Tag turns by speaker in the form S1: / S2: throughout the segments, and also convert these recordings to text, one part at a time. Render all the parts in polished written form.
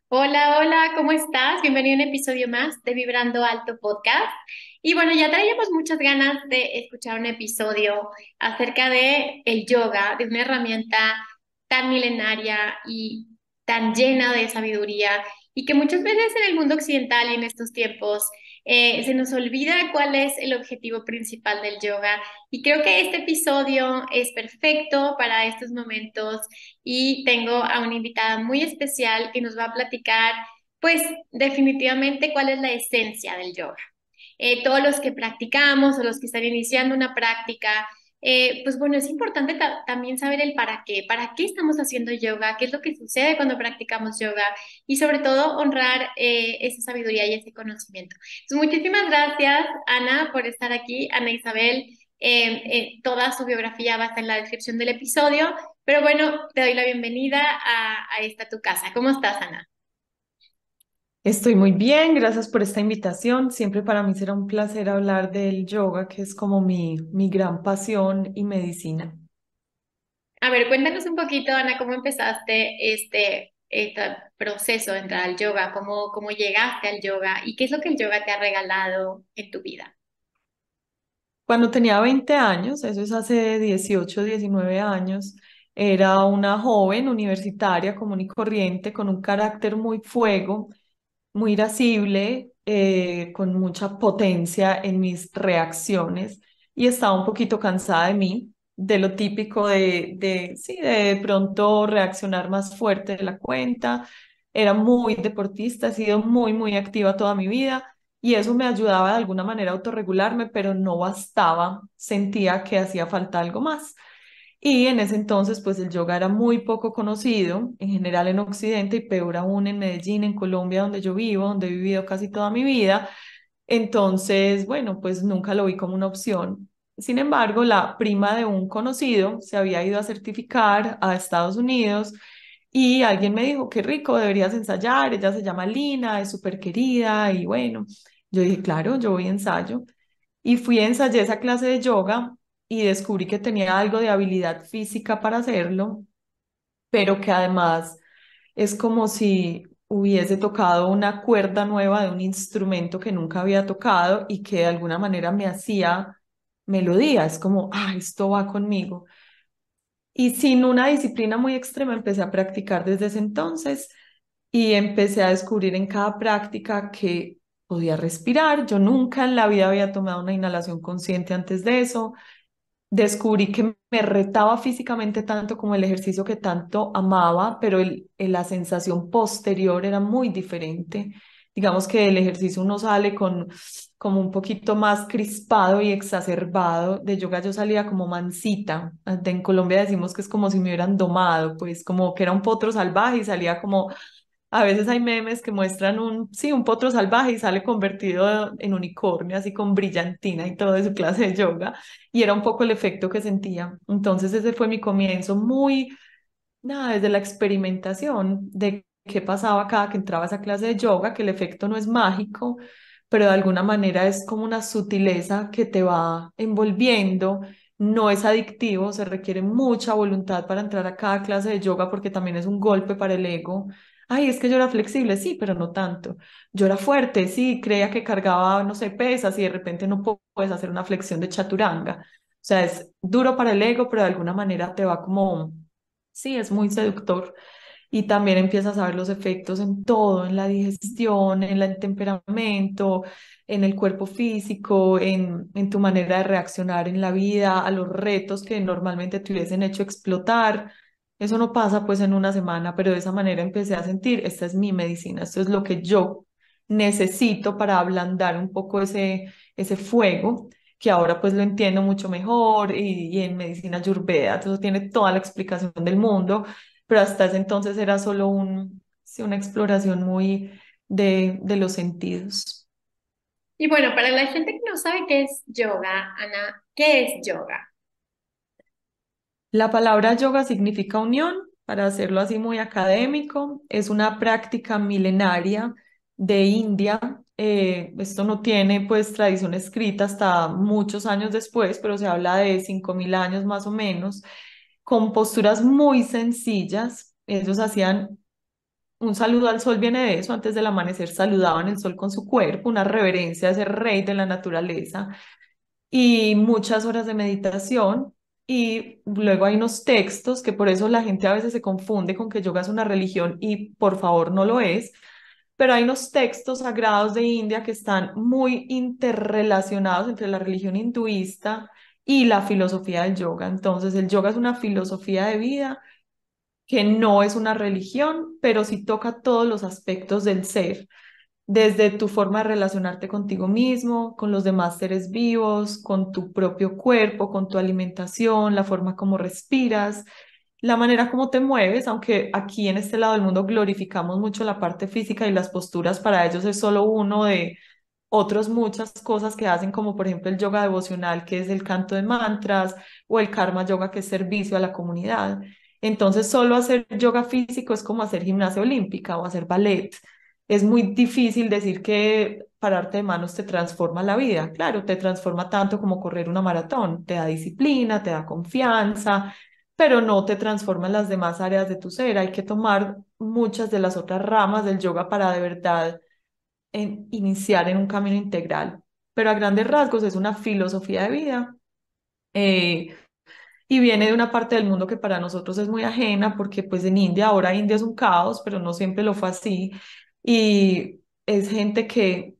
S1: Hola, hola, ¿cómo estás? Bienvenido a un episodio más de Vibrando Alto Podcast. Y bueno, ya traíamos muchas ganas de escuchar un episodio acerca de el yoga, de una herramienta tan milenaria y tan llena de sabiduría y que muchas veces en el mundo occidental y en estos tiempos se nos olvida cuál es el objetivo principal del yoga. Y creo que este episodio es perfecto para estos momentos y tengo a una invitada muy especial que nos va a platicar, pues definitivamente cuál es la esencia del yoga. Todos los que practicamos o los que están iniciando una práctica, pues bueno, es importante también saber el para qué estamos haciendo yoga, qué es lo que sucede cuando practicamos yoga y sobre todo honrar esa sabiduría y ese conocimiento. Entonces, muchísimas gracias, Ana, por estar aquí, Ana Isabel. Toda su biografía va a estar en la descripción del episodio, pero bueno, te doy la bienvenida a esta tu casa. ¿Cómo estás, Ana?
S2: Estoy muy bien, gracias por esta invitación. Siempre para mí será un placer hablar del yoga, que es como mi gran pasión y medicina.
S1: A ver, cuéntanos un poquito, Ana, cómo empezaste este proceso de entrar al yoga, cómo llegaste al yoga y qué es lo que el yoga te ha regalado en tu vida.
S2: Cuando tenía 20 años, eso es hace 18, 19 años, era una joven universitaria común y corriente con un carácter muy fuego, muy irascible, con mucha potencia en mis reacciones y estaba un poquito cansada de mí, de lo típico sí, de pronto reaccionar más fuerte de la cuenta. Era muy deportista, he sido muy, muy activa toda mi vida y eso me ayudaba de alguna manera a autorregularme, pero no bastaba, sentía que hacía falta algo más. Y en ese entonces, pues el yoga era muy poco conocido, en general en Occidente y peor aún en Medellín, en Colombia, donde yo vivo, donde he vivido casi toda mi vida. Entonces, bueno, pues nunca lo vi como una opción. Sin embargo, la prima de un conocido se había ido a certificar a Estados Unidos y alguien me dijo, qué rico, deberías ensayar, ella se llama Lina, es súper querida y bueno, yo dije, claro, yo voy a ensayo. Y fui a ensayar esa clase de yoga y descubrí que tenía algo de habilidad física para hacerlo, pero que además es como si hubiese tocado una cuerda nueva de un instrumento que nunca había tocado y que de alguna manera me hacía melodía. Es como, ah, esto va conmigo. Y sin una disciplina muy extrema empecé a practicar desde ese entonces y empecé a descubrir en cada práctica que podía respirar. Yo nunca en la vida había tomado una inhalación consciente antes de eso. Descubrí que me retaba físicamente tanto como el ejercicio que tanto amaba, pero la sensación posterior era muy diferente. Digamos que el ejercicio uno sale con como un poquito más crispado y exacerbado. De yoga yo salía como mansita. En Colombia decimos que es como si me hubieran domado, pues como que era un potro salvaje y salía como a veces hay memes que muestran sí, un potro salvaje y sale convertido en unicornio, así con brillantina y todo de su clase de yoga. Y era un poco el efecto que sentía. Entonces ese fue mi comienzo, muy, nada, desde la experimentación de qué pasaba cada que entraba a esa clase de yoga, que el efecto no es mágico, pero de alguna manera es como una sutileza que te va envolviendo. No es adictivo, se requiere mucha voluntad para entrar a cada clase de yoga porque también es un golpe para el ego. Ay, es que yo era flexible, sí, pero no tanto. Yo era fuerte, sí, creía que cargaba, no sé, pesas y de repente no puedes hacer una flexión de chaturanga. O sea, es duro para el ego, pero de alguna manera te va como, sí, es muy seductor. Y también empiezas a ver los efectos en todo, en la digestión, en el temperamento, en el cuerpo físico, en tu manera de reaccionar en la vida, a los retos que normalmente te hubiesen hecho explotar. Eso no pasa pues en una semana, pero de esa manera empecé a sentir, esta es mi medicina, esto es lo que yo necesito para ablandar un poco ese fuego, que ahora pues lo entiendo mucho mejor y en medicina Ayurveda, eso tiene toda la explicación del mundo, pero hasta ese entonces era solo sí, una exploración muy de los sentidos.
S1: Y bueno, para la gente que no sabe qué es yoga, Ana, ¿qué es yoga?
S2: La palabra yoga significa unión, para hacerlo así muy académico, es una práctica milenaria de India. Esto no tiene pues tradición escrita hasta muchos años después, pero se habla de 5.000 años más o menos, con posturas muy sencillas. Ellos hacían un saludo al sol viene de eso, antes del amanecer saludaban el sol con su cuerpo, una reverencia a ese rey de la naturaleza y muchas horas de meditación. Y luego hay unos textos que por eso la gente a veces se confunde con que yoga es una religión y por favor no lo es, pero hay unos textos sagrados de India que están muy interrelacionados entre la religión hinduista y la filosofía del yoga. Entonces, el yoga es una filosofía de vida que no es una religión, pero sí toca todos los aspectos del ser, desde tu forma de relacionarte contigo mismo, con los demás seres vivos, con tu propio cuerpo, con tu alimentación, la forma como respiras, la manera como te mueves, aunque aquí en este lado del mundo glorificamos mucho la parte física y las posturas, para ellos es solo uno de otros muchas cosas que hacen, como por ejemplo el yoga devocional, que es el canto de mantras, o el karma yoga, que es servicio a la comunidad. Entonces, solo hacer yoga físico es como hacer gimnasia olímpica o hacer ballet. Es muy difícil decir que pararte de manos te transforma la vida. Claro, te transforma tanto como correr una maratón, te da disciplina, te da confianza, pero no te transforma en las demás áreas de tu ser. Hay que tomar muchas de las otras ramas del yoga para de verdad iniciar en un camino integral. Pero a grandes rasgos es una filosofía de vida. eh, y viene de una parte del mundo que para nosotros es muy ajena, porque pues en India, ahora India es un caos, pero no siempre lo fue así. Y es gente que,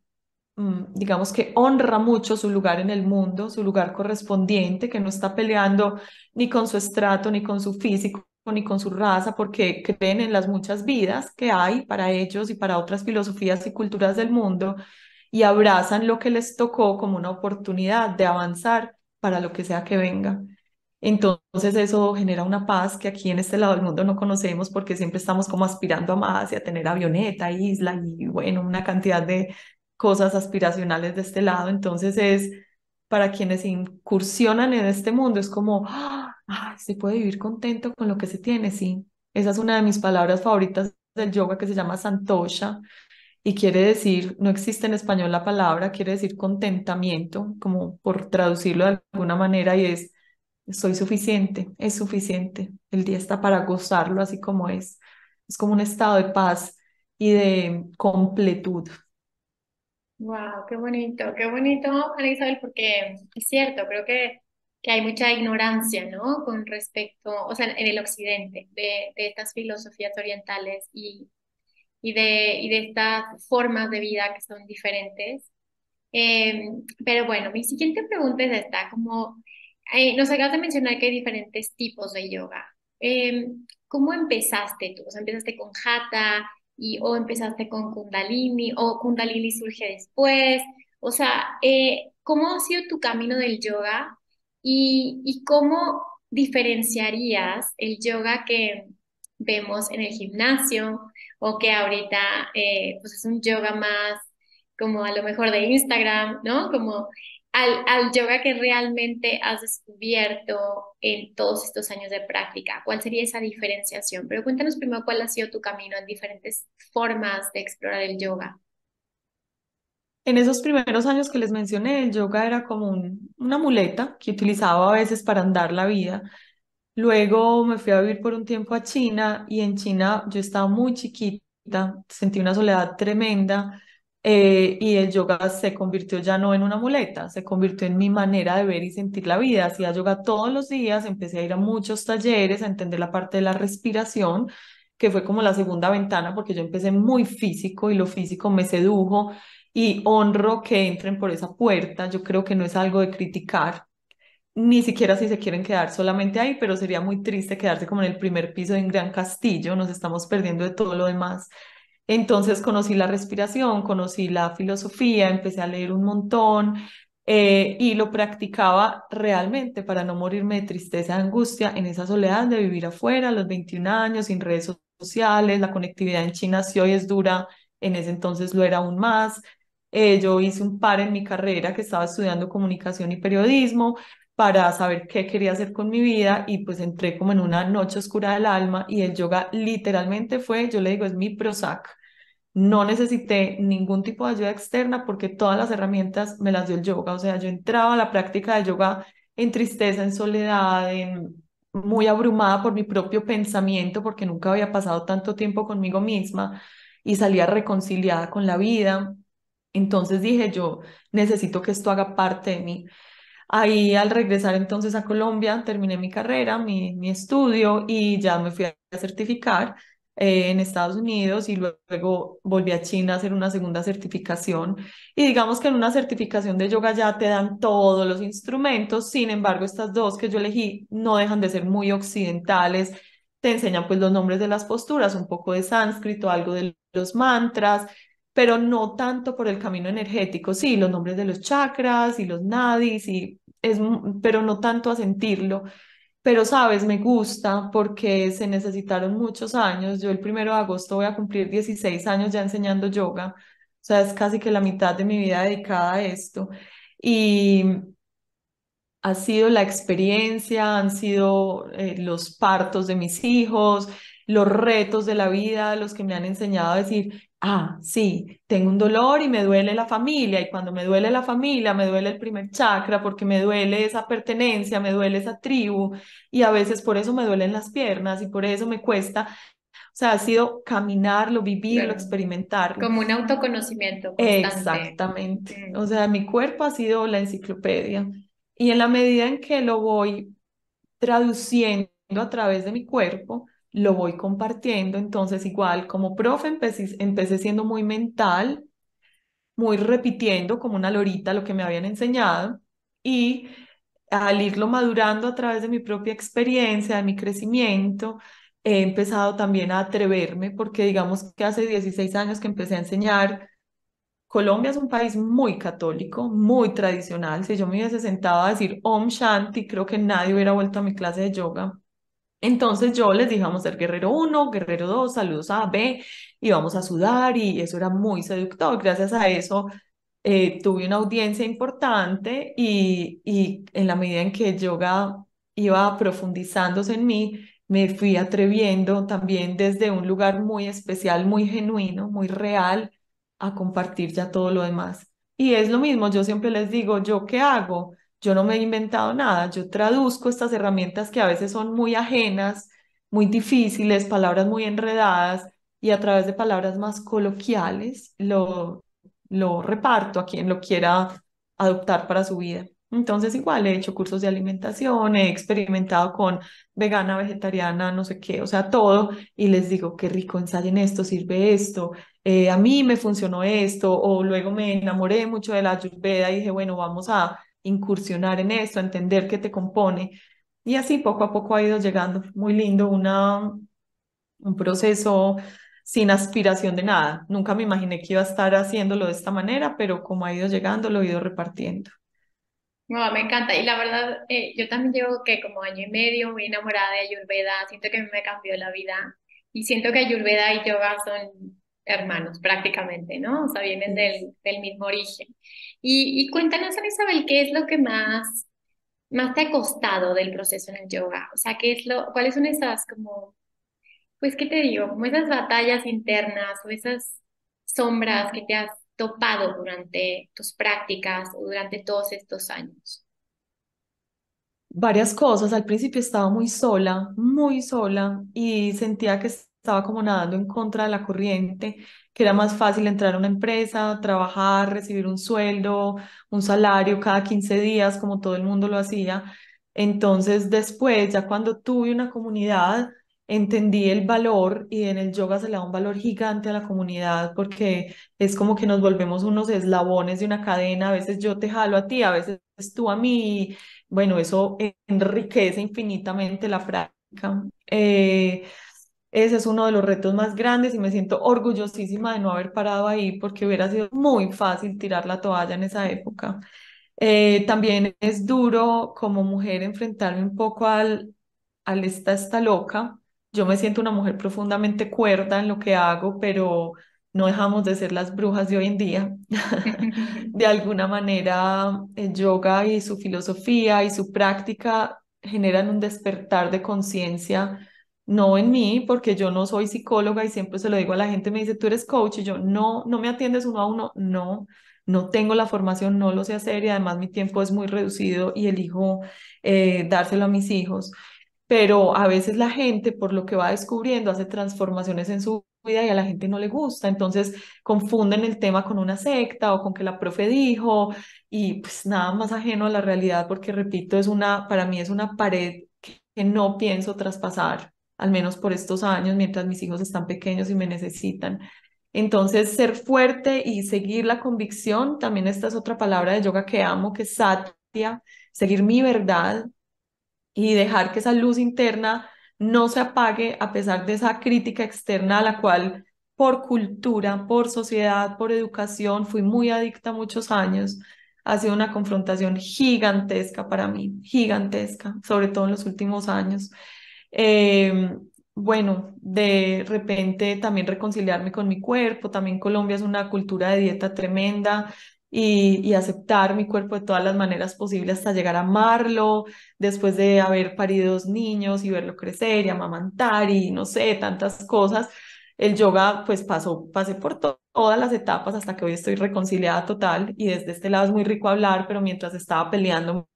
S2: digamos que honra mucho su lugar en el mundo, su lugar correspondiente, que no está peleando ni con su estrato, ni con su físico, ni con su raza, porque creen en las muchas vidas que hay para ellos y para otras filosofías y culturas del mundo, y abrazan lo que les tocó como una oportunidad de avanzar para lo que sea que venga. Entonces eso genera una paz que aquí en este lado del mundo no conocemos, porque siempre estamos como aspirando a más y a tener avioneta, isla y bueno, una cantidad de cosas aspiracionales de este lado. Entonces es para quienes incursionan en este mundo, es como, se puede vivir contento con lo que se tiene, sí. Esa es una de mis palabras favoritas del yoga, que se llama santosha, y quiere decir, no existe en español la palabra, quiere decir contentamiento, como por traducirlo de alguna manera, y es: soy suficiente, es suficiente. El día está para gozarlo así como es. Es como un estado de paz y de completud.
S1: Wow, qué bonito, Ana Isabel, porque es cierto, creo que hay mucha ignorancia, ¿no? Con respecto, o sea, en el occidente, de estas filosofías orientales y de estas formas de vida que son diferentes. Pero bueno, mi siguiente pregunta es esta, como nos acabas de mencionar que hay diferentes tipos de yoga. ¿Cómo empezaste tú? O sea, ¿empezaste con Hatha o empezaste con Kundalini o Kundalini surge después? O sea, ¿cómo ha sido tu camino del yoga y cómo diferenciarías el yoga que vemos en el gimnasio o que ahorita pues es un yoga más como a lo mejor de Instagram, ¿no? Como al yoga que realmente has descubierto en todos estos años de práctica. ¿Cuál sería esa diferenciación? Pero cuéntanos primero cuál ha sido tu camino en diferentes formas de explorar el yoga.
S2: En esos primeros años que les mencioné, el yoga era como una muleta que utilizaba a veces para andar la vida. Luego me fui a vivir por un tiempo a China, y en China yo estaba muy chiquita, sentí una soledad tremenda, y el yoga se convirtió ya no en una muleta, se convirtió en mi manera de ver y sentir la vida. Hacía yoga todos los días, empecé a ir a muchos talleres, a entender la parte de la respiración, que fue como la segunda ventana, porque yo empecé muy físico y lo físico me sedujo, y honro que entren por esa puerta. Yo creo que no es algo de criticar, ni siquiera si se quieren quedar solamente ahí, pero sería muy triste quedarse como en el primer piso de un gran castillo, nos estamos perdiendo de todo lo demás. Entonces conocí la respiración, conocí la filosofía, empecé a leer un montón, y lo practicaba realmente para no morirme de tristeza, de angustia, en esa soledad de vivir afuera a los 21 años, sin redes sociales. La conectividad en China sí hoy es dura, en ese entonces lo era aún más. Yo hice un par en mi carrera, que estaba estudiando comunicación y periodismo, para saber qué quería hacer con mi vida, y pues entré como en una noche oscura del alma, y el yoga literalmente fue, yo le digo, es mi Prozac. No necesité ningún tipo de ayuda externa, porque todas las herramientas me las dio el yoga. O sea, yo entraba a la práctica de yoga en tristeza, en soledad, en muy abrumada por mi propio pensamiento, porque nunca había pasado tanto tiempo conmigo misma y salía reconciliada con la vida. Entonces dije, yo necesito que esto haga parte de mí. Ahí al regresar entonces a Colombia, terminé mi carrera, mi estudio y ya me fui a certificar en Estados Unidos y luego volví a China a hacer una segunda certificación. Y digamos que en una certificación de yoga ya te dan todos los instrumentos, sin embargo estas dos que yo elegí no dejan de ser muy occidentales. Te enseñan pues los nombres de las posturas, un poco de sánscrito, algo de los mantras, pero no tanto por el camino energético, sí, los nombres de los chakras y los nadis, pero no tanto a sentirlo. Pero, sabes, me gusta porque se necesitaron muchos años. Yo el 1 de agosto voy a cumplir 16 años ya enseñando yoga, o sea, es casi que la mitad de mi vida dedicada a esto. Y ha sido la experiencia, han sido los partos de mis hijos, los retos de la vida, los que me han enseñado a decir, ah, sí, tengo un dolor y me duele la familia, y cuando me duele la familia, me duele el primer chakra, porque me duele esa pertenencia, me duele esa tribu, y a veces por eso me duelen las piernas y por eso me cuesta. O sea, ha sido caminarlo, vivirlo,
S1: Claro.
S2: experimentarlo.
S1: Como un autoconocimiento constante.
S2: Exactamente. O
S1: Mm.
S2: sea, mi cuerpo ha sido la enciclopedia. Y en la medida en que lo voy traduciendo a través de mi cuerpo, lo voy compartiendo. Entonces, igual como profe, empecé siendo muy mental, muy repitiendo como una lorita lo que me habían enseñado. Y al irlo madurando a través de mi propia experiencia, de mi crecimiento, he empezado también a atreverme, porque digamos que hace 16 años que empecé a enseñar. Colombia es un país muy católico, muy tradicional. Si yo me hubiese sentado a decir Om Shanti, creo que nadie hubiera vuelto a mi clase de yoga. Entonces yo les dije, vamos a ser guerrero uno, guerrero 2, saludos a B, y vamos a sudar, y eso era muy seductor. Gracias a eso tuve una audiencia importante y en la medida en que el yoga iba profundizándose en mí, me fui atreviendo también desde un lugar muy especial, muy genuino, muy real, a compartir ya todo lo demás. Y es lo mismo, yo siempre les digo, ¿yo qué hago? Yo no me he inventado nada, yo traduzco estas herramientas que a veces son muy ajenas, muy difíciles, palabras muy enredadas, y a través de palabras más coloquiales lo reparto a quien lo quiera adoptar para su vida. Entonces, igual he hecho cursos de alimentación, he experimentado con vegana, vegetariana, no sé qué, o sea, todo, y les digo, qué rico, ensayen esto, sirve esto, a mí me funcionó esto, o luego me enamoré mucho de la Ayurveda y dije, bueno, vamos a incursionar en esto, a entender qué te compone. Y así poco a poco ha ido llegando. Muy lindo, un proceso sin aspiración de nada. Nunca me imaginé que iba a estar haciéndolo de esta manera, pero como ha ido llegando, lo he ido repartiendo.
S1: No, me encanta. Y la verdad, yo también llevo que como año y medio muy enamorada de Ayurveda. Siento que a mí me cambió la vida. Y siento que Ayurveda y yoga son hermanos prácticamente, ¿no? O sea, vienen
S2: Sí.
S1: del mismo origen. Y cuéntanos, Ana Isabel, ¿qué es lo que más te ha costado del proceso en el yoga? O sea, cuáles son esas como, pues, ¿qué te digo? Como esas batallas internas o esas sombras que te has topado durante tus prácticas o durante todos estos años.
S2: Varias cosas. Al principio estaba muy sola y sentía que estaba como nadando en contra de la corriente, que era más fácil entrar a una empresa, trabajar, recibir un sueldo, un salario cada 15 días, como todo el mundo lo hacía. Entonces, después, ya cuando tuve una comunidad, entendí el valor, y en el yoga se le da un valor gigante a la comunidad porque es como que nos volvemos unos eslabones de una cadena. A veces yo te jalo a ti, a veces tú a mí. Bueno, eso enriquece infinitamente la práctica. Ese es uno de los retos más grandes y me siento orgullosísima de no haber parado ahí porque hubiera sido muy fácil tirar la toalla en esa época. También es duro como mujer enfrentarme un poco al esta está loca. Yo me siento una mujer profundamente cuerda en lo que hago, pero no dejamos de ser las brujas de hoy en día. De alguna manera, el yoga y su filosofía y su práctica generan un despertar de conciencia, no en mí, porque yo no soy psicóloga y siempre se lo digo a la gente, me dice, tú eres coach, y yo, no, no me atiendes uno a uno, no, no tengo la formación, no lo sé hacer, y además mi tiempo es muy reducido y elijo dárselo a mis hijos. pero a veces la gente, por lo que va descubriendo, hace transformaciones en su vida y a la gente no le gusta, entonces confunden el tema con una secta o con que la profe dijo y pues nada más ajeno a la realidad porque repito, para mí es una pared que no pienso traspasar, al menos por estos años, mientras mis hijos están pequeños y me necesitan. Entonces, ser fuerte y seguir la convicción, también esta es otra palabra de yoga que amo, que es satya, seguir mi verdad y dejar que esa luz interna no se apague a pesar de esa crítica externa a la cual por cultura, por sociedad, por educación, fui muy adicta muchos años. Ha sido una confrontación gigantesca para mí, gigantesca, sobre todo en los últimos años. Eh, bueno, de repente también reconciliarme con mi cuerpo, también Colombia es una cultura de dieta tremenda y aceptar mi cuerpo de todas las maneras posibles hasta llegar a amarlo, después de haber parido dos niños y verlo crecer y amamantar y no sé, tantas cosas. El yoga, pues pasé por todas las etapas hasta que hoy estoy reconciliada total y desde este lado es muy rico hablar, pero mientras estaba peleándome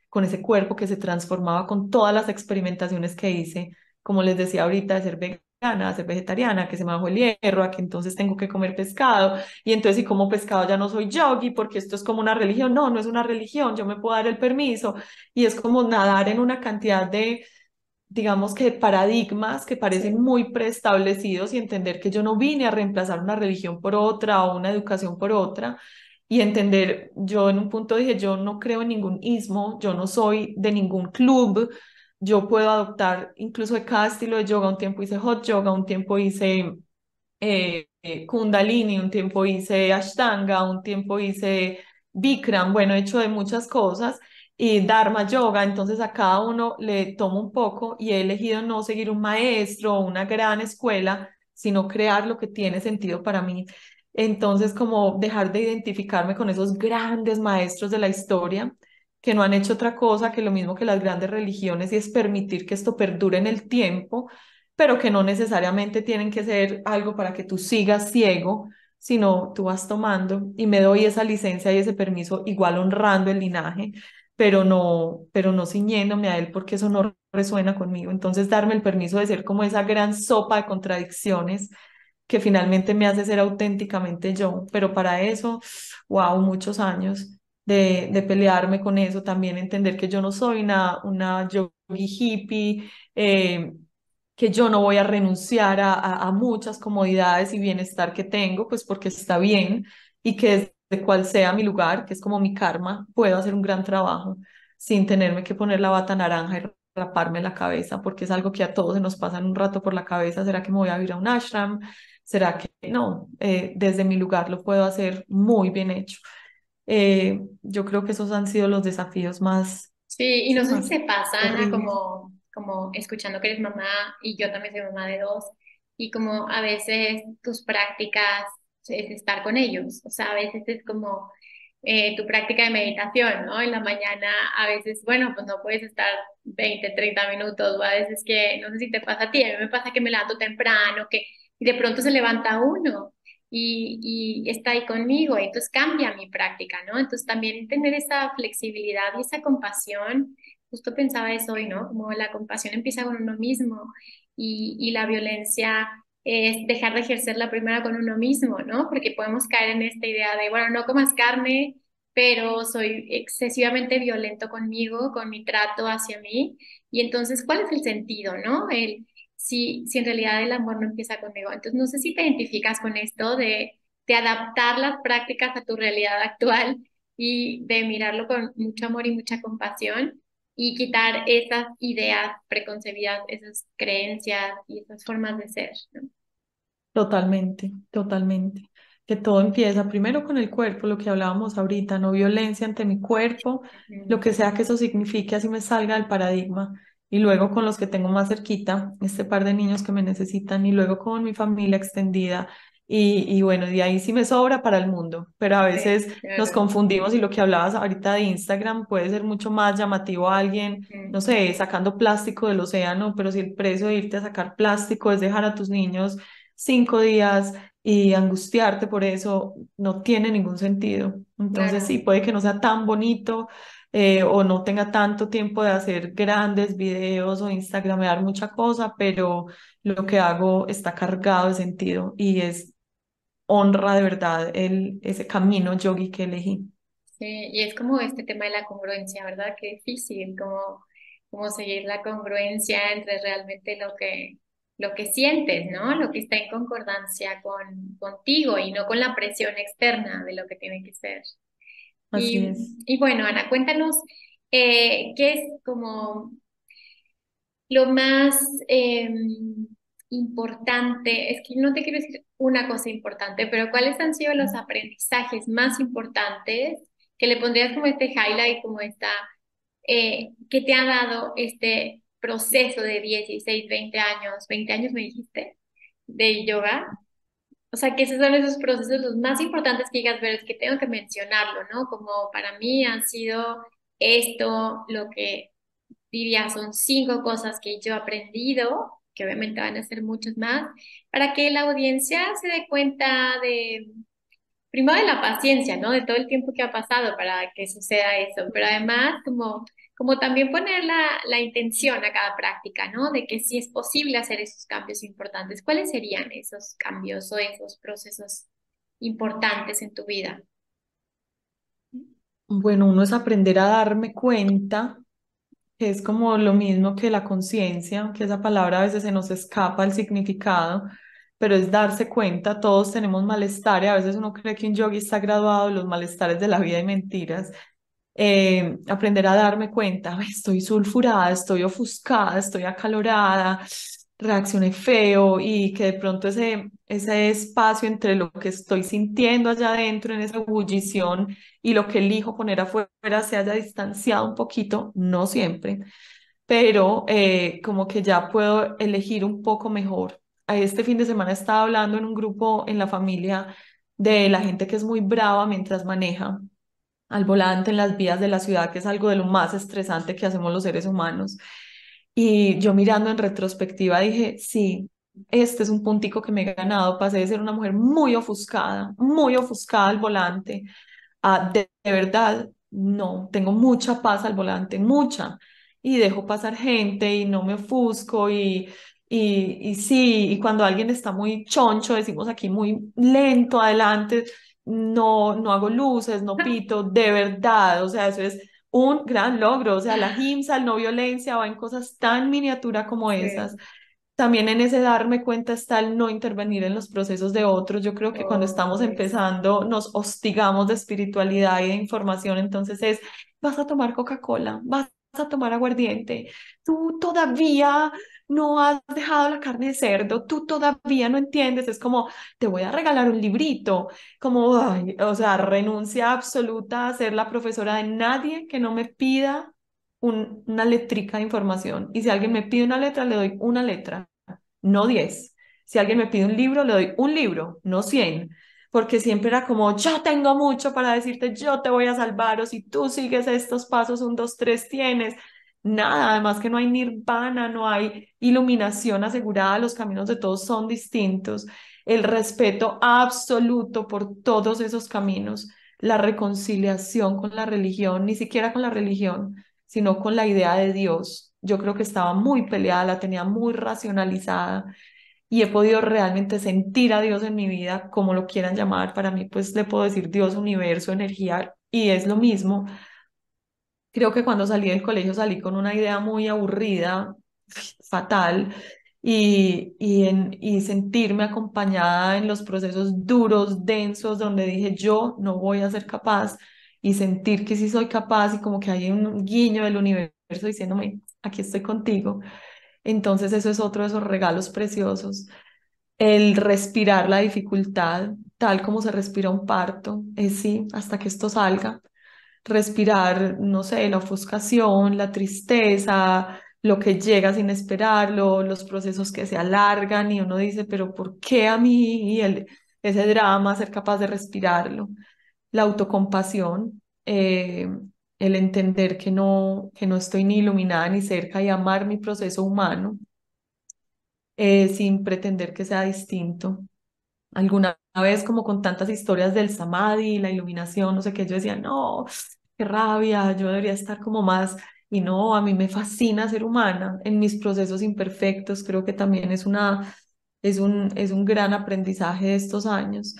S2: con ese cuerpo que se transformaba con todas las experimentaciones que hice, como les decía ahorita, de ser vegana, de ser vegetariana, que se me bajó el hierro, a que entonces tengo que comer pescado, y entonces si como pescado ya no soy yogi porque esto es como una religión, no, no es una religión, yo me puedo dar el permiso, y es como nadar en una cantidad de, digamos que paradigmas que parecen
S1: Sí.
S2: muy preestablecidos y entender que yo no vine a reemplazar una religión por otra o una educación por otra y entender, yo en un punto dije, yo no creo en ningún ismo, yo no soy de ningún club, yo puedo adoptar incluso de cada estilo de yoga, un tiempo hice hot yoga, un tiempo hice Kundalini, un tiempo hice Ashtanga, un tiempo hice Bikram, bueno, he hecho de muchas cosas y Dharma Yoga, entonces a cada uno le tomo un poco y he elegido no seguir un maestro o una gran escuela, sino crear lo que tiene sentido para mí. Entonces, como dejar de identificarme con esos grandes maestros de la historia que no han hecho otra cosa que lo mismo que las grandes religiones y es permitir que esto perdure en el tiempo pero que no necesariamente tienen que ser algo para que tú sigas ciego, sino tú vas tomando y me doy esa licencia y ese permiso, igual honrando el linaje, pero no ciñéndome a él porque eso no resuena conmigo. Entonces, darme el permiso de ser como esa gran sopa de contradicciones que finalmente me hace ser auténticamente yo, pero para eso, wow, muchos años. De pelearme con eso, también entender que yo no soy una yogi hippie, que yo no voy a renunciar a muchas comodidades y bienestar que tengo, pues porque está bien y que desde cual sea mi lugar, que es como mi karma, puedo hacer un gran trabajo sin tenerme que poner la bata naranja y raparme la cabeza, porque es algo que a todos se nos pasa en un rato por la cabeza. ¿Será que me voy a ir a un ashram? ¿Será que no? Desde mi lugar lo puedo hacer muy bien hecho. Yo creo que esos han sido los desafíos más,
S1: Sí, y
S2: sí,
S1: no sé si
S2: más
S1: te pasa, Ana,
S2: terribles.
S1: como escuchando que eres mamá y yo también soy mamá de dos, y como a veces tus prácticas es estar con ellos, o sea, a veces es como tu práctica de meditación, ¿no? En la mañana a veces, bueno, pues no puedes estar 20 30 minutos, o a veces que, no sé si te pasa a ti, a mí me pasa que me levanto temprano, que y de pronto se levanta uno y está ahí conmigo, y entonces cambia mi práctica, ¿no? Entonces también tener esa flexibilidad y esa compasión, justo pensaba eso hoy, ¿no? Como la compasión empieza con uno mismo y la violencia es dejar de ejercerla primero con uno mismo, ¿no? Porque podemos caer en esta idea de, bueno, no comas carne, pero soy excesivamente violento conmigo, con mi trato hacia mí. Y entonces, ¿cuál es el sentido, no? Si en realidad el amor no empieza conmigo. Entonces, no sé si te identificas con esto de adaptar las prácticas a tu realidad actual y de mirarlo con mucho amor y mucha compasión y quitar esas ideas preconcebidas, esas creencias y esas formas de ser, ¿no?
S2: Totalmente, totalmente. Que todo empieza primero con el cuerpo, lo que hablábamos ahorita, no violencia ante mi cuerpo, lo
S1: Ujú.
S2: que sea que eso signifique, así me salga del paradigma. Y luego con los que tengo más cerquita, este par de niños que me necesitan, y luego con mi familia extendida. Y bueno, de ahí sí me sobra para el mundo, pero a
S1: Sí,
S2: veces nos
S1: claro.
S2: confundimos y lo que hablabas ahorita de Instagram puede ser mucho más llamativo a alguien, no
S1: Ujú.
S2: sé, sacando plástico del océano, pero si el precio de irte a sacar plástico es dejar a tus niños 5 días y angustiarte por eso no tiene ningún sentido. Entonces sí,
S1: Claro.
S2: puede que no sea tan bonito, o no tenga tanto tiempo de hacer grandes videos o instagramear mucha cosa, pero lo que hago está cargado de sentido y es honra de verdad ese camino yogi que elegí.
S1: Sí, y es como este tema de la congruencia, ¿verdad? Qué difícil, como seguir la congruencia entre realmente lo que sientes, ¿no? Lo que está en concordancia contigo y no con la presión externa de lo que tiene que ser.
S2: Así es.
S1: Y bueno, Ana, cuéntanos, ¿qué es como lo más importante? Es que no te quiero decir una cosa importante, pero ¿cuáles han sido los aprendizajes más importantes que le pondrías como este highlight, como esta, que te ha dado este proceso de 16 20 años me dijiste, de yoga? O sea, que esos son esos procesos los más importantes que digas, pero es que tengo que mencionarlo, ¿no? Como para mí han sido esto, lo que diría son 5 cosas que yo he aprendido, que obviamente van a ser muchos más, para que la audiencia se dé cuenta de, primero de la paciencia, ¿no? De todo el tiempo que ha pasado para que suceda eso, pero además como también poner la intención a cada práctica, ¿no? De que sí es posible hacer esos cambios importantes. ¿Cuáles serían esos cambios o esos procesos importantes en tu vida?
S2: Bueno, uno es aprender a darme cuenta, que es como lo mismo que la conciencia, que esa palabra a veces se nos escapa el significado, pero es darse cuenta, todos tenemos malestar y a veces uno cree que un yogi está graduado de los malestares de la vida y mentiras. Aprender a darme cuenta: "Ay, estoy sulfurada, estoy ofuscada, estoy acalorada, reaccioné feo", y que de pronto ese espacio entre lo que estoy sintiendo allá adentro en esa ebullición y lo que elijo poner afuera se haya distanciado un poquito, no siempre, pero como que ya puedo elegir un poco mejor. Este fin de semana estaba hablando en un grupo en la familia de la gente que es muy brava mientras maneja al volante en las vías de la ciudad, que es algo de lo más estresante que hacemos los seres humanos. Y yo mirando en retrospectiva dije, sí, este es un puntico que me he ganado. Pasé de ser una mujer muy ofuscada al volante, a de verdad, no, tengo mucha paz al volante, mucha. Y dejo pasar gente y no me ofusco y sí, y cuando alguien está muy choncho, decimos aquí muy lento adelante, no hago luces, no pito, de verdad, o sea, eso es un gran logro, o sea, la HIMSA, el no violencia, va en cosas tan miniatura como esas.
S1: Sí.
S2: También en ese darme cuenta está el no intervenir en los procesos de otros. Yo creo que cuando estamos
S1: Oh,
S2: empezando nos hostigamos de espiritualidad y de información, entonces es, vas a tomar Coca-Cola, vas a tomar aguardiente, tú todavía no has dejado la carne de cerdo, tú todavía no entiendes, es como, te voy a regalar un librito, como, ay, o sea, renuncia absoluta a ser la profesora de nadie que no me pida una letrica de información. Y si alguien me pide una letra, le doy una letra, no 10. Si alguien me pide un libro, le doy un libro, no 100. Porque siempre era como, yo tengo mucho para decirte, yo te voy a salvar, o si tú sigues estos pasos, un, dos, tres, tienes. Nada, además que no hay nirvana, no hay iluminación asegurada, los caminos de todos son distintos. El respeto absoluto por todos esos caminos, la reconciliación con la religión, ni siquiera con la religión, sino con la idea de Dios. Yo creo que estaba muy peleada, la tenía muy racionalizada y he podido realmente sentir a Dios en mi vida, como lo quieran llamar. Para mí, pues le puedo decir Dios, universo, energía, y es lo mismo. Creo que cuando salí del colegio salí con una idea muy aburrida, fatal, y sentirme acompañada en los procesos duros, densos, donde dije, yo no voy a ser capaz, y sentir que sí soy capaz, y como que hay un guiño del universo diciéndome, aquí estoy contigo. Entonces eso es otro de esos regalos preciosos. El respirar la dificultad, tal como se respira un parto, es sí, hasta que esto salga. Respirar, no sé, la ofuscación, la tristeza, lo que llega sin esperarlo, los procesos que se alargan y uno dice, pero ¿por qué a mí? Y ese drama, ser capaz de respirarlo. La autocompasión, el entender que no estoy ni iluminada ni cerca y amar mi proceso humano, sin pretender que sea distinto. Alguna vez, como con tantas historias del samadhi, la iluminación, no sé qué, yo decía, no, qué rabia, yo debería estar como más, y no, a mí me fascina ser humana en mis procesos imperfectos, creo que también es un gran aprendizaje de estos años.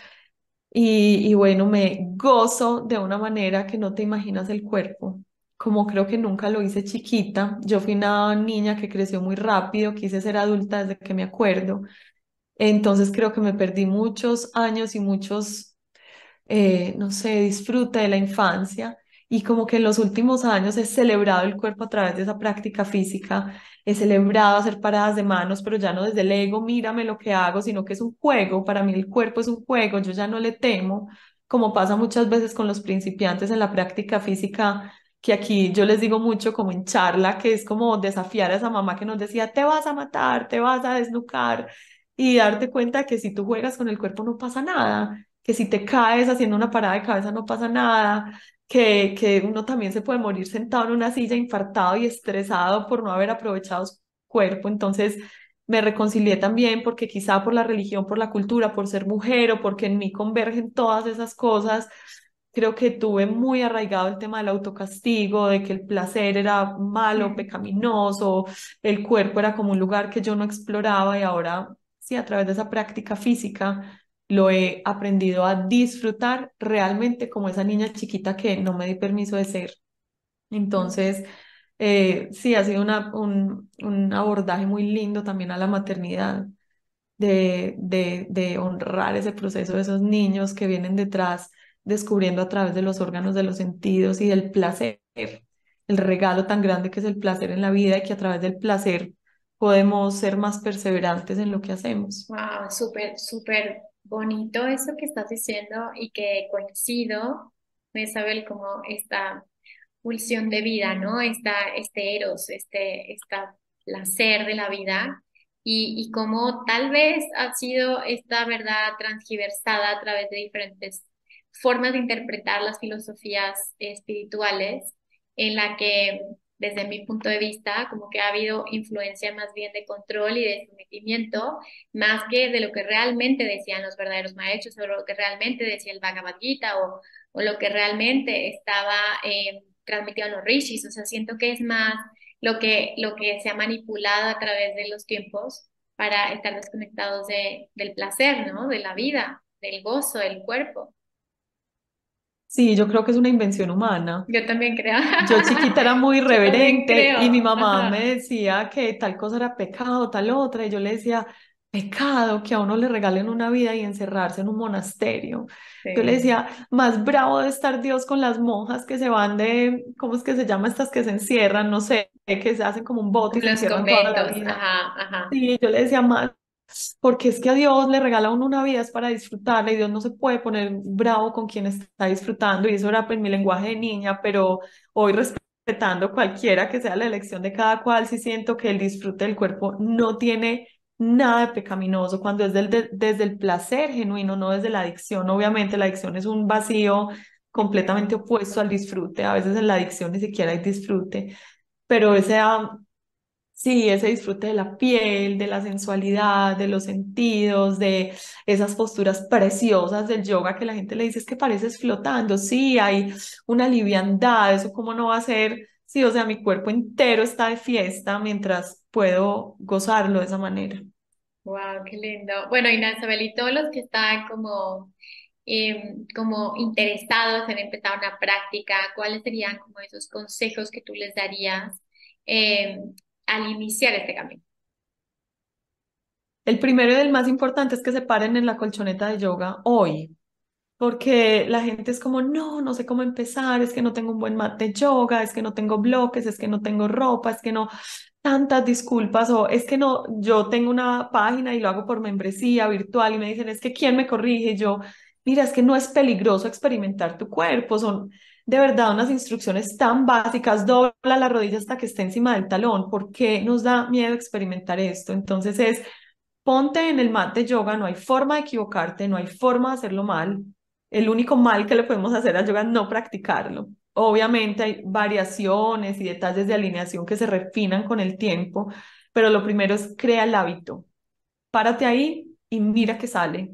S2: Y bueno, me gozo de una manera que no te imaginas el cuerpo, como creo que nunca lo hice chiquita. Yo fui una niña que creció muy rápido, quise ser adulta desde que me acuerdo. Entonces creo que me perdí muchos años y muchos no sé, disfrute de la infancia y como que en los últimos años he celebrado el cuerpo a través de esa práctica física, he celebrado hacer paradas de manos, pero ya no desde el ego, mírame lo que hago, sino que es un juego, para mí el cuerpo es un juego, yo ya no le temo, como pasa muchas veces con los principiantes en la práctica física. Que aquí yo les digo mucho como en charla, que es como desafiar a esa mamá que nos decía, te vas a matar, te vas a desnucar, y darte cuenta que si tú juegas con el cuerpo no pasa nada, que si te caes haciendo una parada de cabeza no pasa nada, que uno también se puede morir sentado en una silla infartado y estresado por no haber aprovechado su cuerpo. Entonces me reconcilié también porque quizá por la religión, por la cultura, por ser mujer o porque en mí convergen todas esas cosas. Creo que tuve muy arraigado el tema del autocastigo, de que el placer era malo,
S1: Mm.
S2: pecaminoso, el cuerpo era como un lugar que yo no exploraba y ahora, sí, a través de esa práctica física lo he aprendido a disfrutar realmente como esa niña chiquita que no me di permiso de ser. Entonces, sí, ha sido un abordaje muy lindo también a la maternidad, de honrar ese proceso de esos niños que vienen detrás, descubriendo a través de los órganos de los sentidos y del placer, el regalo tan grande que es el placer en la vida y que a través del placer podemos ser más perseverantes en lo que hacemos.
S1: Wow, súper, súper bonito eso que estás diciendo y que coincido, Isabel, como esta pulsión de vida, ¿no? Este eros, esta placer de la vida y cómo tal vez ha sido esta verdad transgiversada a través de diferentes formas de interpretar las filosofías espirituales, en la que desde mi punto de vista como que ha habido influencia más bien de control y de sometimiento, más que de lo que realmente decían los verdaderos maestros o lo que realmente decía el Bhagavad Gita o lo que realmente estaba transmitido a los rishis. O sea, siento que es más lo que se ha manipulado a través de los tiempos para estar desconectados del placer, ¿no? De la vida, del gozo, del cuerpo.
S2: Sí, yo creo que es una invención humana.
S1: Yo también creo.
S2: Yo chiquita era muy
S1: Yo también
S2: irreverente y mi
S1: creo.
S2: mamá me
S1: Ajá.
S2: decía que tal cosa era pecado, tal otra, y yo le decía, pecado que a uno le regalen una vida y encerrarse en un monasterio. Yo le
S1: Sí.
S2: decía, más bravo de estar Dios con las monjas que se van de, ¿cómo es que se llama estas que se encierran? No sé, que se hacen como un bote y
S1: Como
S2: se
S1: los
S2: encierran toda la
S1: conventos.
S2: vida.
S1: Ajá, ajá.
S2: Sí, yo le decía más, porque es que a Dios le regala a uno una vida es para disfrutarla y Dios no se puede poner bravo con quien está disfrutando y eso era pues mi lenguaje de niña, pero hoy respetando cualquiera que sea la elección de cada cual, sí siento que el disfrute del cuerpo no tiene nada de pecaminoso cuando es desde el placer genuino, no desde la adicción. Obviamente la adicción es un vacío completamente
S1: Ujú.
S2: opuesto al disfrute, a veces en la adicción ni siquiera hay disfrute, pero sí, ese disfrute de la piel, de la sensualidad, de los sentidos, de esas posturas preciosas del yoga que la gente le dice es que pareces flotando. Sí, hay una liviandad, eso cómo no va a ser. Sí, o sea, mi cuerpo entero está de fiesta mientras puedo gozarlo de esa manera.
S1: Wow, qué lindo. Bueno, Isabel, y todos los que están como interesados en empezar una práctica, ¿cuáles serían como esos consejos que tú les darías al iniciar este camino?
S2: El primero y el más importante es que se paren en la colchoneta de yoga hoy. Porque la gente es como, no, no sé cómo empezar, es que no tengo un buen mat de yoga, es que no tengo bloques, es que no tengo ropa, es que no, tantas disculpas, o es que no, yo tengo una página y lo hago por membresía virtual y me dicen, es que ¿quién me corrige? Y yo, mira, es que no es peligroso experimentar tu cuerpo, son de verdad unas instrucciones tan básicas, dobla la rodilla hasta que esté encima del talón, ¿por qué nos da miedo experimentar esto? Entonces es, ponte en el mat de yoga, no hay forma de equivocarte, no hay forma de hacerlo mal. El único mal que le podemos hacer al yoga es no practicarlo. Obviamente hay variaciones y detalles de alineación que se refinan con el tiempo, pero lo primero es crea el hábito. Párate ahí y mira qué sale.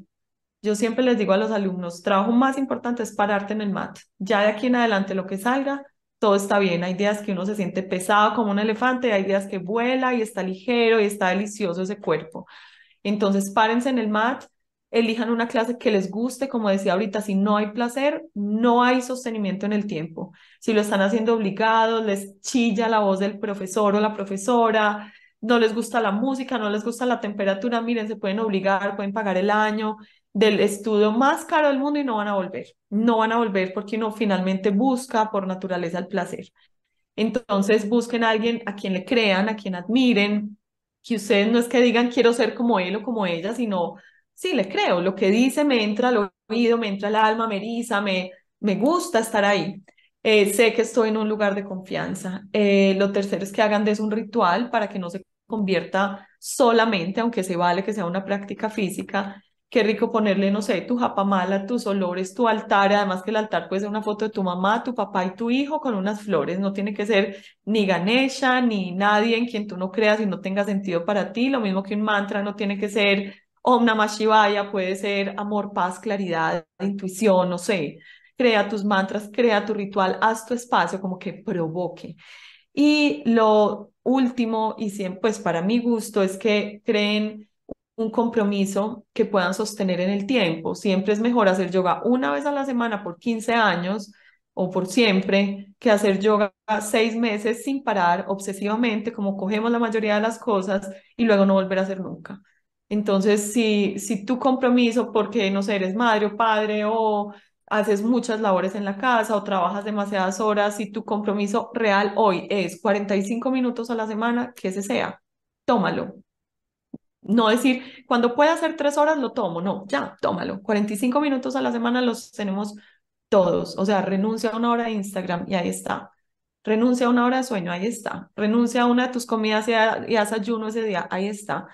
S2: Yo siempre les digo a los alumnos, trabajo más importante es pararte en el mat. Ya de aquí en adelante lo que salga, todo está bien. Hay días que uno se siente pesado como un elefante, hay días que vuela y está ligero y está delicioso ese cuerpo. Entonces, párense en el mat, elijan una clase que les guste, como decía ahorita, si no hay placer, no hay sostenimiento en el tiempo. Si lo están haciendo obligados, les chilla la voz del profesor o la profesora, no les gusta la música, no les gusta la temperatura, miren, se pueden obligar, pueden pagar el año del estudio más caro del mundo y no van a volver. No van a volver porque uno finalmente busca por naturaleza el placer. Entonces busquen a alguien a quien le crean, a quien admiren, que ustedes no es que digan quiero ser como él o como ella, sino sí, le creo, lo que dice me entra al oído, me entra al alma, me eriza, me gusta estar ahí. Sé que estoy en un lugar de confianza. Lo tercero es que hagan de eso un ritual para que no se convierta solamente, aunque se vale que sea una práctica física. Qué rico ponerle, no sé, tu japamala, tus olores, tu altar, además que el altar puede ser una foto de tu mamá, tu papá y tu hijo con unas flores, no tiene que ser ni Ganesha, ni nadie en quien tú no creas y no tenga sentido para ti, lo mismo que un mantra no tiene que ser Om Namah Shivaya, puede ser amor, paz, claridad, intuición, no sé, crea tus mantras, crea tu ritual, haz tu espacio como que provoque. Y lo último, y siempre, pues para mi gusto, es que creen un compromiso que puedan sostener en el tiempo. Siempre es mejor hacer yoga una vez a la semana por 15 años o por siempre que hacer yoga 6 meses sin parar obsesivamente, como cogemos la mayoría de las cosas y luego no volver a hacer nunca. Entonces, si tu compromiso, porque no sé, eres madre o padre o haces muchas labores en la casa o trabajas demasiadas horas, si tu compromiso real hoy es 45 minutos a la semana, que ese sea, tómalo. No decir, cuando pueda hacer 3 horas lo tomo, no, ya, tómalo. 45 minutos a la semana los tenemos todos. O sea, renuncia a una hora de Instagram y ahí está. Renuncia a una hora de sueño, ahí está. Renuncia a una de tus comidas y haz ayuno ese día, ahí está.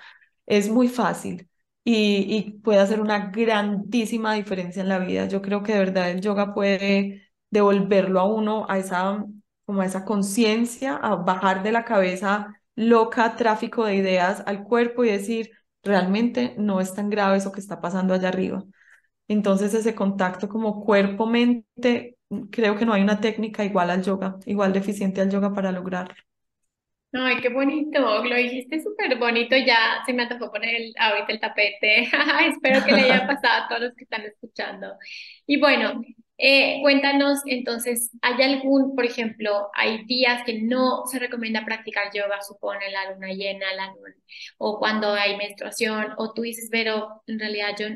S2: Es muy fácil y puede hacer una grandísima diferencia en la vida. Yo creo que de verdad el yoga puede devolverlo a uno a esa, como a esa conciencia, a bajar de la cabeza loca, tráfico de ideas al cuerpo y decir, realmente no es tan grave eso que está pasando allá arriba. Entonces ese contacto como cuerpo-mente, creo que no hay una técnica igual al yoga, igual deficiente al yoga para lograrlo.
S1: Ay, qué bonito, lo dijiste súper bonito, ya se me antojó poner ahorita el tapete. Espero que le haya pasado a todos los que están escuchando. Y bueno, cuéntanos entonces, ¿hay algún, por ejemplo, hay días que no se recomienda practicar yoga, supone la luna llena, la luna, o cuando hay menstruación, o tú dices, pero en realidad yo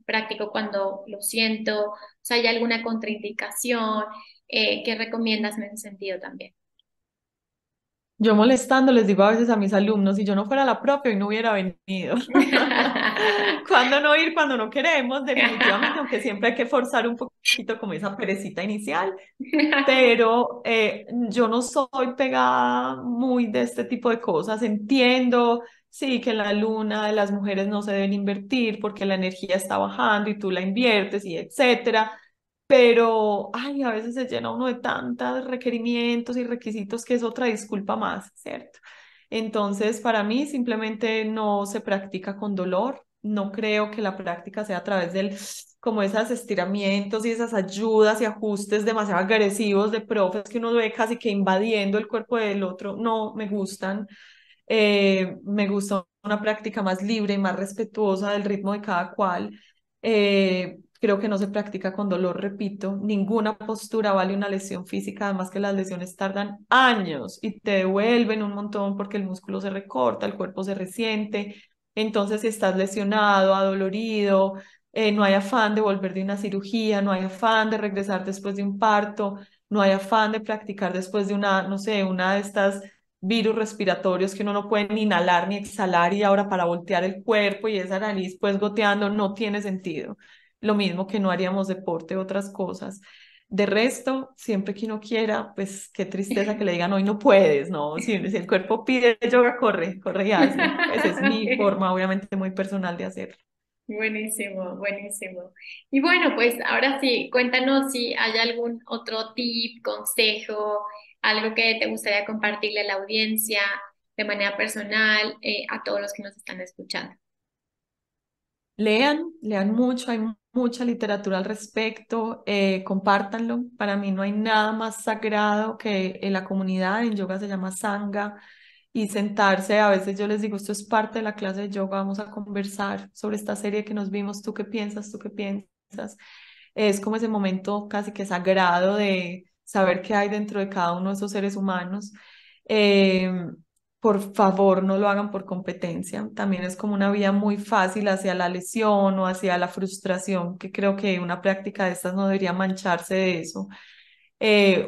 S1: practico cuando lo siento, o sea, ¿hay alguna contraindicación que recomiendas en ese sentido también?
S2: Yo molestando les digo a veces a mis alumnos, si yo no fuera la propia, hoy no hubiera venido. ¿Cuándo no ir cuando no queremos? Definitivamente, aunque siempre hay que forzar un poquito como esa perecita inicial, pero yo no soy pegada muy de este tipo de cosas. Entiendo, sí, que en la luna de las mujeres no se deben invertir porque la energía está bajando y tú la inviertes y etcétera. Pero, ay, a veces se llena uno de tantos requerimientos y requisitos que es otra disculpa más, ¿cierto? Entonces, para mí simplemente no se practica con dolor. No creo que la práctica sea a través del, como esos estiramientos y esas ayudas y ajustes demasiado agresivos de profes que uno ve casi que invadiendo el cuerpo del otro. No me gustan. Me gusta una práctica más libre y más respetuosa del ritmo de cada cual. Creo que no se practica con dolor, repito. Ninguna postura vale una lesión física, además que las lesiones tardan años y te devuelven un montón porque el músculo se recorta, el cuerpo se resiente. Entonces, si estás lesionado, adolorido, no hay afán de volver de una cirugía, no hay afán de regresar después de un parto, no hay afán de practicar después de una, no sé, una de estas virus respiratorios que uno no puede ni inhalar ni exhalar y ahora para voltear el cuerpo y esa nariz pues goteando no tiene sentido. Lo mismo que no haríamos deporte, otras cosas. De resto, siempre que uno quiera, pues qué tristeza que le digan hoy no puedes, ¿no? Si el cuerpo pide yoga, corre, corre y hazlo. Pues es mi forma, obviamente, muy personal de hacerlo.
S1: Buenísimo, buenísimo. Y bueno, pues ahora sí, cuéntanos si hay algún otro tip, consejo, algo que te gustaría compartirle a la audiencia de manera personal, a todos los que nos están escuchando.
S2: Lean mucho, hay mucha literatura al respecto, compártanlo. Para mí no hay nada más sagrado que en la comunidad, en yoga se llama Sangha, y sentarse, a veces yo les digo, esto es parte de la clase de yoga, vamos a conversar sobre esta serie que nos vimos, ¿tú qué piensas? ¿Tú qué piensas? Es como ese momento casi que sagrado de saber qué hay dentro de cada uno de esos seres humanos. Eh, por favor, no lo hagan por competencia. También es como una vía muy fácil hacia la lesión o hacia la frustración, que creo que una práctica de estas no debería mancharse de eso.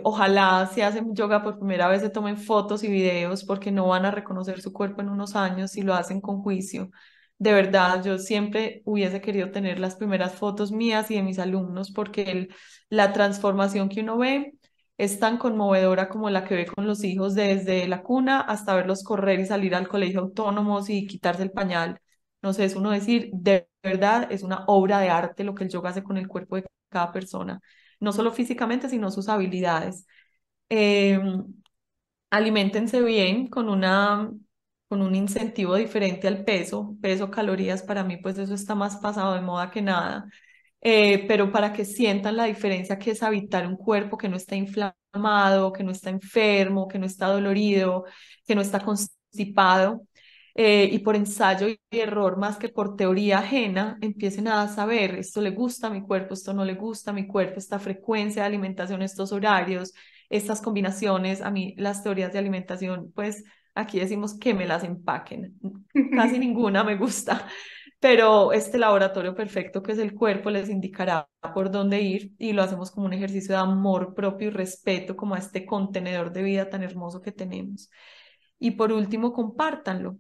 S2: Ojalá si hacen yoga por primera vez se tomen fotos y videos porque no van a reconocer su cuerpo en unos años si lo hacen con juicio. De verdad, yo siempre hubiese querido tener las primeras fotos mías y de mis alumnos porque la transformación que uno ve es tan conmovedora como la que ve con los hijos desde la cuna hasta verlos correr y salir al colegio autónomos y quitarse el pañal. No sé, es uno decir, de verdad es una obra de arte lo que el yoga hace con el cuerpo de cada persona, no solo físicamente, sino sus habilidades. Eh, Aliméntense bien con un incentivo diferente al peso, calorías, para mí pues eso está más pasado de moda que nada. Pero para que sientan la diferencia que es habitar un cuerpo que no está inflamado, que no está enfermo, que no está dolorido, que no está constipado. Y por ensayo y error, más que por teoría ajena, empiecen a saber, esto le gusta a mi cuerpo, esto no le gusta a mi cuerpo, esta frecuencia de alimentación, estos horarios, estas combinaciones. A mí las teorías de alimentación, pues aquí decimos que me las empaquen. Casi ninguna me gusta, pero este laboratorio perfecto que es el cuerpo les indicará por dónde ir y lo hacemos como un ejercicio de amor propio y respeto como a este contenedor de vida tan hermoso que tenemos. Y por último, compártanlo,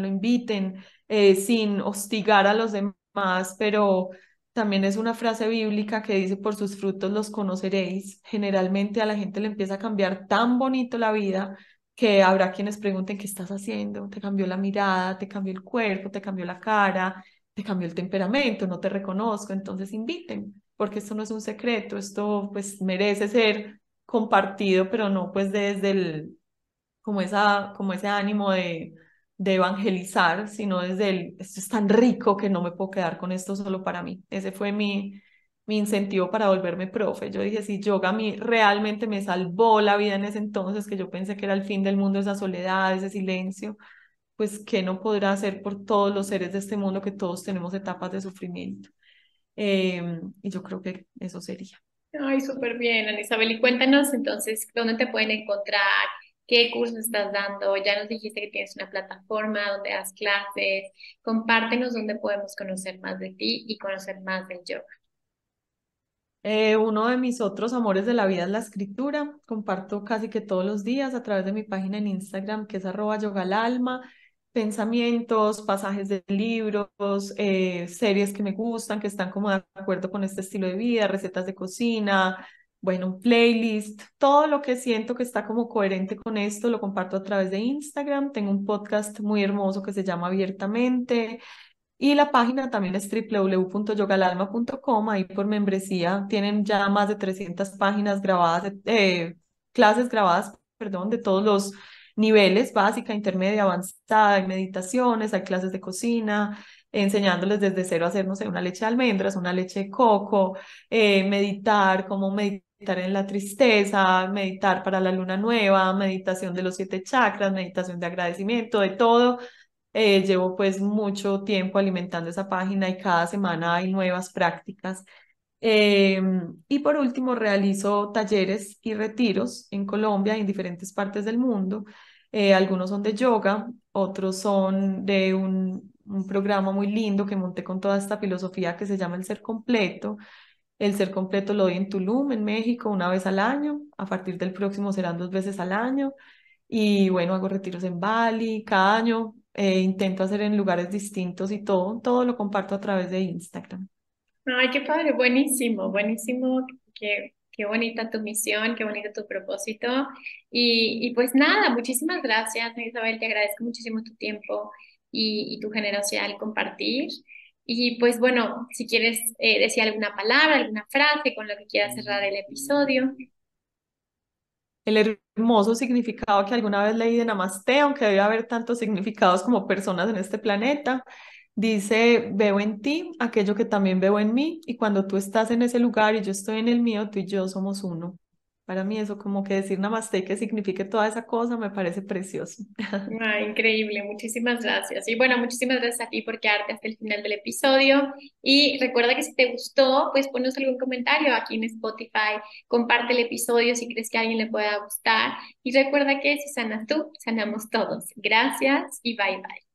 S2: inviten, sin hostigar a los demás, pero también es una frase bíblica que dice, por sus frutos los conoceréis. Generalmente a la gente le empieza a cambiar tan bonito la vida que habrá quienes pregunten, ¿qué estás haciendo? Te cambió la mirada, te cambió el cuerpo, te cambió la cara, te cambió el temperamento, no te reconozco. Entonces inviten, porque esto no es un secreto, esto pues merece ser compartido, pero no pues desde como ese ánimo de evangelizar, sino desde esto es tan rico que no me puedo quedar con esto solo para mí. Ese fue mi incentivo para volverme profe. Yo dije, si yoga a mí realmente me salvó la vida en ese entonces, que yo pensé que era el fin del mundo, esa soledad, ese silencio, pues ¿qué no podrá hacer por todos los seres de este mundo que todos tenemos etapas de sufrimiento? Y yo creo que eso sería.
S1: Ay, súper bien, Ana Isabel. Y cuéntanos entonces dónde te pueden encontrar, qué cursos estás dando. Ya nos dijiste que tienes una plataforma donde das clases. Compártenos dónde podemos conocer más de ti y conocer más del yoga.
S2: Uno de mis otros amores de la vida es la escritura. Comparto casi que todos los días a través de mi página en Instagram, que es @yogalalma, pensamientos, pasajes de libros, series que me gustan, que están como de acuerdo con este estilo de vida, recetas de cocina, bueno, un playlist, todo lo que siento que está como coherente con esto, lo comparto a través de Instagram. Tengo un podcast muy hermoso que se llama Abiertamente. Y la página también es www.yogalalma.com. Ahí por membresía tienen ya más de 300 páginas grabadas, clases grabadas, perdón, de todos los niveles, básica, intermedia, avanzada, hay meditaciones, hay clases de cocina, enseñándoles desde cero a hacer, no sé, una leche de almendras, una leche de coco, meditar, cómo meditar en la tristeza, meditar para la luna nueva, meditación de los 7 chakras, meditación de agradecimiento, de todo. Llevo pues mucho tiempo alimentando esa página y cada semana hay nuevas prácticas. Eh, y por último, realizo talleres y retiros en Colombia y en diferentes partes del mundo. Algunos son de yoga, otros son de un programa muy lindo que monté con toda esta filosofía que se llama el ser completo. El ser completo lo doy en Tulum, en México, una vez al año. A partir del próximo serán 2 veces al año. Y bueno, hago retiros en Bali cada año. Intento hacer en lugares distintos y todo lo comparto a través de Instagram.
S1: Ay, qué padre, buenísimo, buenísimo, qué bonita tu misión, qué bonito tu propósito. Y pues nada, muchísimas gracias, Ana Isabel, te agradezco muchísimo tu tiempo y tu generosidad al compartir. Y pues bueno, si quieres decir alguna palabra, alguna frase con la que quieras cerrar el episodio.
S2: El hermoso significado que alguna vez leí de Namaste, aunque debe haber tantos significados como personas en este planeta, Dice, veo en ti aquello que también veo en mí y cuando tú estás en ese lugar y yo estoy en el mío, tú y yo somos uno. Para mí eso como que decir namaste que signifique toda esa cosa me parece precioso.
S1: Ah, increíble, muchísimas gracias. Y bueno, muchísimas gracias a ti por quedarte hasta el final del episodio. Y recuerda que si te gustó, pues ponos algún comentario aquí en Spotify, comparte el episodio si crees que a alguien le pueda gustar. Y recuerda que si sanas tú, sanamos todos. Gracias y bye bye.